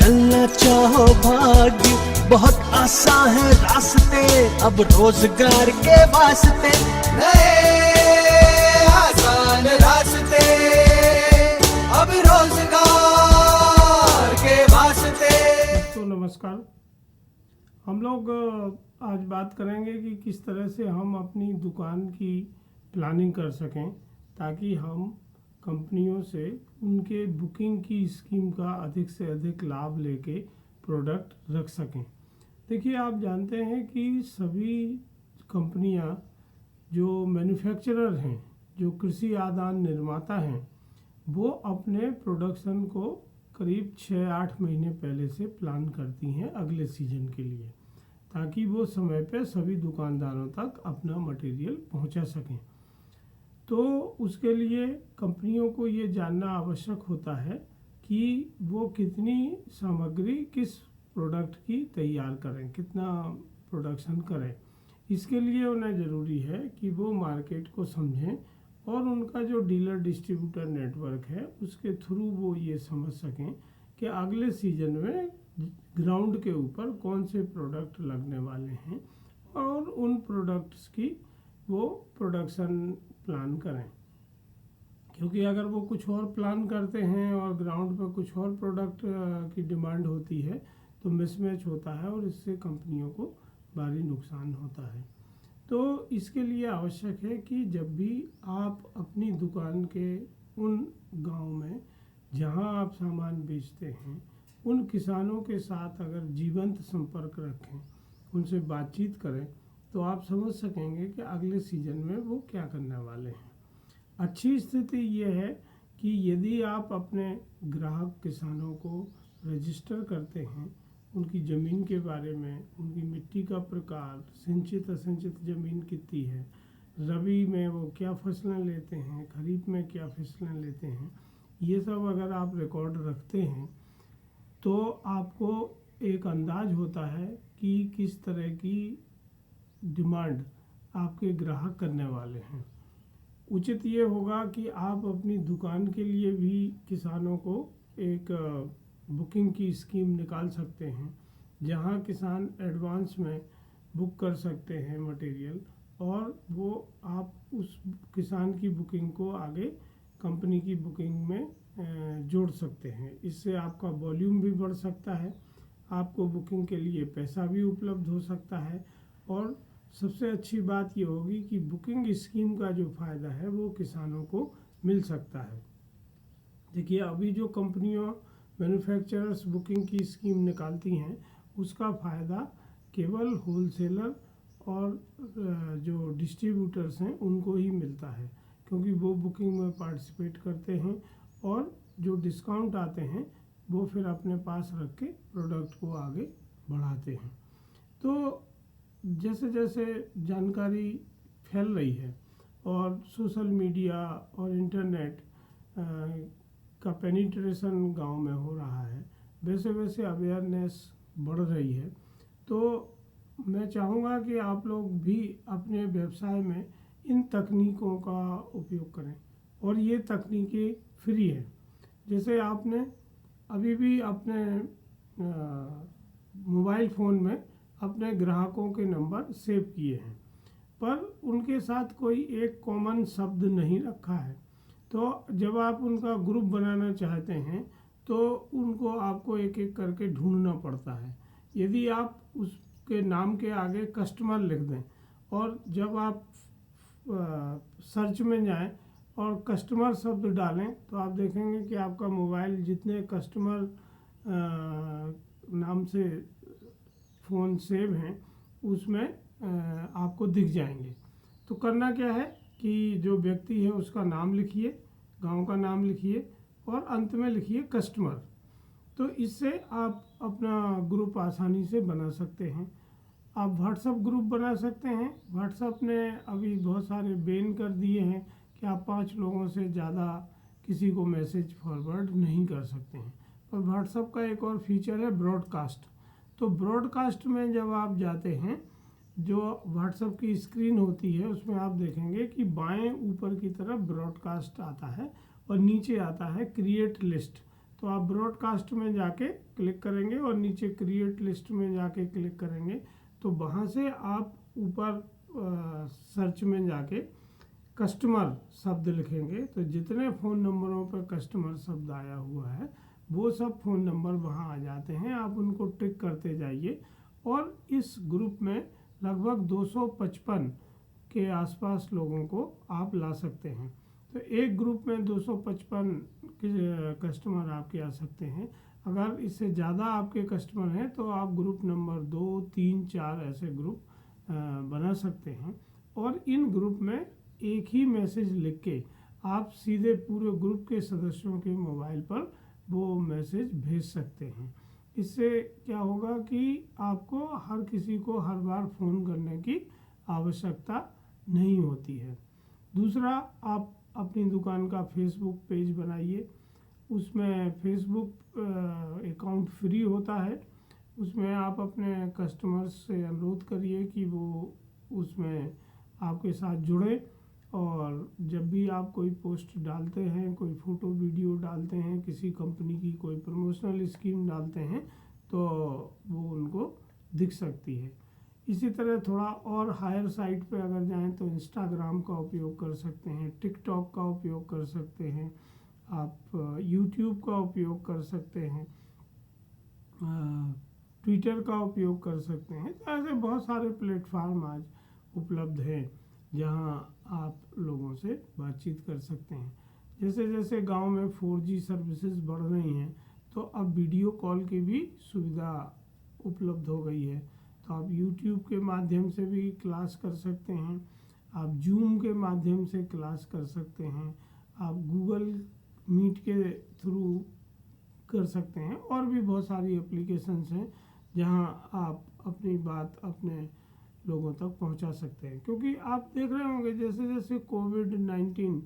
बदलना चाहो भाग्य, बहुत आसान है रास्ते, अब रोजगार के वास्ते नए आसान रास्ते, अब रोजगार के वास्ते। तो नमस्कार, हम लोग आज बात करेंगे कि किस तरह से हम अपनी दुकान की प्लानिंग कर सकें ताकि हम कंपनियों से उनके बुकिंग की स्कीम का अधिक से अधिक लाभ लेके प्रोडक्ट रख सकें। देखिए, आप जानते हैं कि सभी कंपनियां जो मैन्युफैक्चरर हैं, जो कृषि आदान निर्माता हैं, वो अपने प्रोडक्शन को करीब 6-8 महीने पहले से प्लान करती हैं अगले सीजन के लिए, ताकि वो समय पे सभी दुकानदारों तक अपना मटेरियल पहुंचा सकें। तो उसके लिए कंपनियों को ये जानना आवश्यक होता है कि वो कितनी सामग्री किस प्रोडक्ट की तैयार करें, कितना प्रोडक्शन करें। इसके लिए उन्हें ज़रूरी है कि वो मार्केट को समझें और उनका जो डीलर डिस्ट्रीब्यूटर नेटवर्क है उसके थ्रू वो ये समझ सकें कि अगले सीजन में ग्राउंड के ऊपर कौन से प्रोडक्ट लगने वाले हैं और उन प्रोडक्ट्स की वो प्रोडक्शन प्लान करें। क्योंकि अगर वो कुछ और प्लान करते हैं और ग्राउंड पर कुछ और प्रोडक्ट की डिमांड होती है तो मिसमैच होता है और इससे कंपनियों को भारी नुकसान होता है। तो इसके लिए आवश्यक है कि जब भी आप अपनी दुकान के उन गांव में जहां आप सामान बेचते हैं उन किसानों के साथ अगर जीवंत संपर्क रखें, उनसे बातचीत करें, तो आप समझ सकेंगे कि अगले सीजन में वो क्या करने वाले हैं। अच्छी स्थिति ये है कि यदि आप अपने ग्राहक किसानों को रजिस्टर करते हैं, उनकी ज़मीन के बारे में, उनकी मिट्टी का प्रकार, सिंचित असिंचित ज़मीन कितनी है, रबी में वो क्या फसलें लेते हैं, खरीफ में क्या फसलें लेते हैं, ये सब अगर आप रिकॉर्ड रखते हैं तो आपको एक अंदाज होता है कि किस तरह की डिमांड आपके ग्राहक करने वाले हैं। उचित ये होगा कि आप अपनी दुकान के लिए भी किसानों को एक बुकिंग की स्कीम निकाल सकते हैं, जहां किसान एडवांस में बुक कर सकते हैं मटेरियल और वो आप उस किसान की बुकिंग को आगे कंपनी की बुकिंग में जोड़ सकते हैं। इससे आपका वॉल्यूम भी बढ़ सकता है, आपको बुकिंग के लिए पैसा भी उपलब्ध हो सकता है और सबसे अच्छी बात ये होगी कि बुकिंग स्कीम का जो फ़ायदा है वो किसानों को मिल सकता है। देखिए, अभी जो कंपनियों मैन्युफैक्चरर्स बुकिंग की स्कीम निकालती हैं उसका फ़ायदा केवल होलसेलर और जो डिस्ट्रीब्यूटर्स हैं उनको ही मिलता है, क्योंकि वो बुकिंग में पार्टिसिपेट करते हैं और जो डिस्काउंट आते हैं वो फिर अपने पास रख के प्रोडक्ट को आगे बढ़ाते हैं। तो जैसे जैसे जानकारी फैल रही है और सोशल मीडिया और इंटरनेट का पेनिट्रेशन गांव में हो रहा है, वैसे वैसे अवेयरनेस बढ़ रही है। तो मैं चाहूँगा कि आप लोग भी अपने व्यवसाय में इन तकनीकों का उपयोग करें और ये तकनीकें फ्री है। जैसे आपने अभी भी अपने मोबाइल फ़ोन में अपने ग्राहकों के नंबर सेव किए हैं, पर उनके साथ कोई एक कॉमन शब्द नहीं रखा है। तो जब आप उनका ग्रुप बनाना चाहते हैं तो उनको आपको एक एक करके ढूंढना पड़ता है। यदि आप उसके नाम के आगे कस्टमर लिख दें और जब आप सर्च में जाएं और कस्टमर शब्द डालें तो आप देखेंगे कि आपका मोबाइल जितने कस्टमर नाम से फ़ोन सेव हैं उसमें आपको दिख जाएंगे। तो करना क्या है कि जो व्यक्ति है उसका नाम लिखिए, गांव का नाम लिखिए और अंत में लिखिए कस्टमर। तो इससे आप अपना ग्रुप आसानी से बना सकते हैं। आप व्हाट्सएप ग्रुप बना सकते हैं। व्हाट्सएप ने अभी बहुत सारे बैन कर दिए हैं कि आप 5 लोगों से ज़्यादा किसी को मैसेज फॉरवर्ड नहीं कर सकते हैं। और व्हाट्सएप का एक और फीचर है ब्रॉडकास्ट। तो ब्रॉडकास्ट में जब आप जाते हैं, जो व्हाट्सएप की स्क्रीन होती है उसमें आप देखेंगे कि बाएं ऊपर की तरफ ब्रॉडकास्ट आता है और नीचे आता है क्रिएट लिस्ट। तो आप ब्रॉडकास्ट में जाके क्लिक करेंगे और नीचे क्रिएट लिस्ट में जाके क्लिक करेंगे तो वहाँ से आप ऊपर सर्च में जाके कस्टमर शब्द लिखेंगे तो जितने फ़ोन नंबरों पर कस्टमर शब्द आया हुआ है वो सब फ़ोन नंबर वहाँ आ जाते हैं। आप उनको टिक करते जाइए और इस ग्रुप में लगभग 255 के आसपास लोगों को आप ला सकते हैं। तो एक ग्रुप में 255 के कस्टमर आपके आ सकते हैं। अगर इससे ज़्यादा आपके कस्टमर हैं तो आप ग्रुप नंबर 2, 3, 4 ऐसे ग्रुप बना सकते हैं और इन ग्रुप में एक ही मैसेज लिख के आप सीधे पूरे ग्रुप के सदस्यों के मोबाइल पर वो मैसेज भेज सकते हैं। इससे क्या होगा कि आपको हर किसी को हर बार फ़ोन करने की आवश्यकता नहीं होती है। दूसरा, आप अपनी दुकान का फेसबुक पेज बनाइए। उसमें फेसबुक अकाउंट फ्री होता है। उसमें आप अपने कस्टमर्स से अनुरोध करिए कि वो उसमें आपके साथ जुड़े और जब भी आप कोई पोस्ट डालते हैं, कोई फ़ोटो वीडियो डालते हैं, किसी कंपनी की कोई प्रमोशनल स्कीम डालते हैं तो वो उनको दिख सकती है। इसी तरह थोड़ा और हायर साइट पे अगर जाएं तो इंस्टाग्राम का उपयोग कर सकते हैं, टिकटॉक का उपयोग कर सकते हैं, आप यूट्यूब का उपयोग कर सकते हैं, ट्विटर का उपयोग कर सकते हैं। तो ऐसे बहुत सारे प्लेटफार्म आज उपलब्ध हैं जहां आप लोगों से बातचीत कर सकते हैं। जैसे जैसे गांव में 4G सर्विसेज बढ़ रही हैं तो अब वीडियो कॉल की भी सुविधा उपलब्ध हो गई है। तो आप यूट्यूब के माध्यम से भी क्लास कर सकते हैं, आप जूम के माध्यम से क्लास कर सकते हैं, आप गूगल मीट के थ्रू कर सकते हैं और भी बहुत सारी एप्लीकेशंस हैं जहां आप अपनी बात अपने लोगों तक पहुंचा सकते हैं। क्योंकि आप देख रहे होंगे जैसे जैसे कोविड-19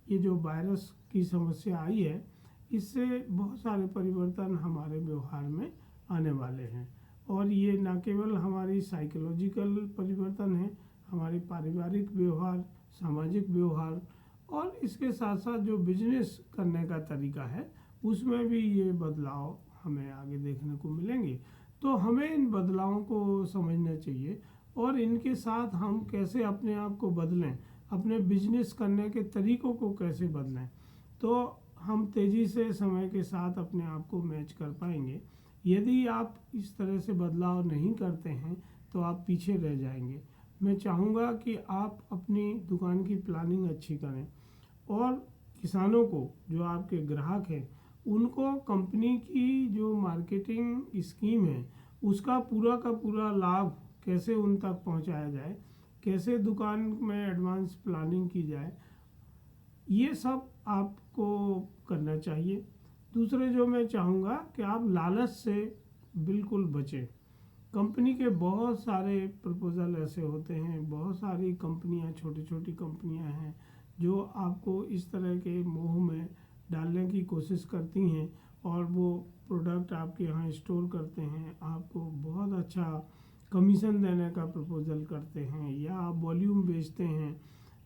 ये जो वायरस की समस्या आई है, इससे बहुत सारे परिवर्तन हमारे व्यवहार में आने वाले हैं और ये न केवल हमारी साइकोलॉजिकल परिवर्तन है, हमारे पारिवारिक व्यवहार, सामाजिक व्यवहार और इसके साथ साथ जो बिजनेस करने का तरीका है उसमें भी ये बदलाव हमें आगे देखने को मिलेंगे। तो हमें इन बदलावों को समझना चाहिए और इनके साथ हम कैसे अपने आप को बदलें, अपने बिजनेस करने के तरीकों को कैसे बदलें, तो हम तेज़ी से समय के साथ अपने आप को मैच कर पाएंगे। यदि आप इस तरह से बदलाव नहीं करते हैं तो आप पीछे रह जाएंगे। मैं चाहूँगा कि आप अपनी दुकान की प्लानिंग अच्छी करें और किसानों को, जो आपके ग्राहक हैं, उनको कंपनी की जो मार्केटिंग स्कीम है उसका पूरा का पूरा लाभ कैसे उन तक पहुंचाया जाए, कैसे दुकान में एडवांस प्लानिंग की जाए, ये सब आपको करना चाहिए। दूसरे जो मैं चाहूँगा कि आप लालच से बिल्कुल बचें। कंपनी के बहुत सारे प्रपोज़ल ऐसे होते हैं, बहुत सारी कंपनियां, छोटी छोटी कंपनियां हैं जो आपको इस तरह के मोह में डालने की कोशिश करती हैं और वो प्रोडक्ट आपके यहाँ स्टोर करते हैं, आपको बहुत अच्छा कमीशन देने का प्रपोज़ल करते हैं या आप वॉल्यूम बेचते हैं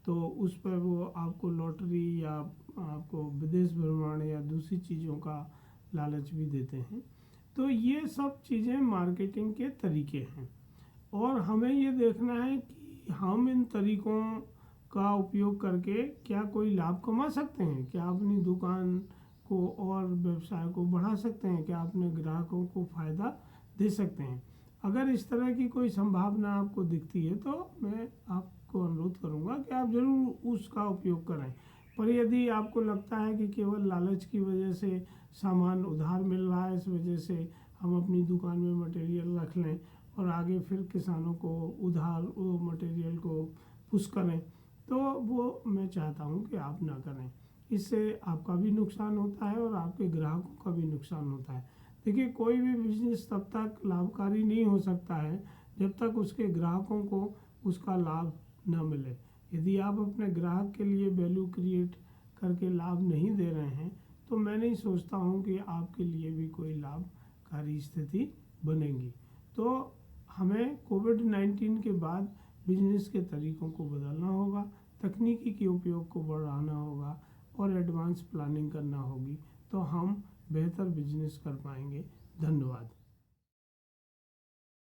तो उस पर वो आपको लॉटरी या आपको विदेश भ्रमण या दूसरी चीज़ों का लालच भी देते हैं। तो ये सब चीज़ें मार्केटिंग के तरीके हैं और हमें ये देखना है कि हम इन तरीक़ों का उपयोग करके क्या कोई लाभ कमा सकते हैं, क्या अपनी दुकान को और व्यवसाय को बढ़ा सकते हैं, क्या अपने ग्राहकों को फ़ायदा दे सकते हैं। अगर इस तरह की कोई संभावना आपको दिखती है तो मैं आपको अनुरोध करूंगा कि आप ज़रूर उसका उपयोग करें। पर यदि आपको लगता है कि केवल लालच की वजह से सामान उधार मिल रहा है, इस वजह से हम अपनी दुकान में मटेरियल रख लें और आगे फिर किसानों को उधार वो मटेरियल को पुश करें, तो वो मैं चाहता हूँ कि आप ना करें। इससे आपका भी नुकसान होता है और आपके ग्राहकों का भी नुकसान होता है। देखिए, कोई भी बिजनेस तब तक लाभकारी नहीं हो सकता है जब तक उसके ग्राहकों को उसका लाभ न मिले। यदि आप अपने ग्राहक के लिए वैल्यू क्रिएट करके लाभ नहीं दे रहे हैं तो मैं नहीं सोचता हूँ कि आपके लिए भी कोई लाभकारी स्थिति बनेगी। तो हमें कोविड-19 के बाद बिजनेस के तरीक़ों को बदलना होगा, तकनीकी के उपयोग को बढ़ाना होगा और एडवांस प्लानिंग करना होगी, तो हम बेहतर बिजनेस कर पाएंगे। धन्यवाद।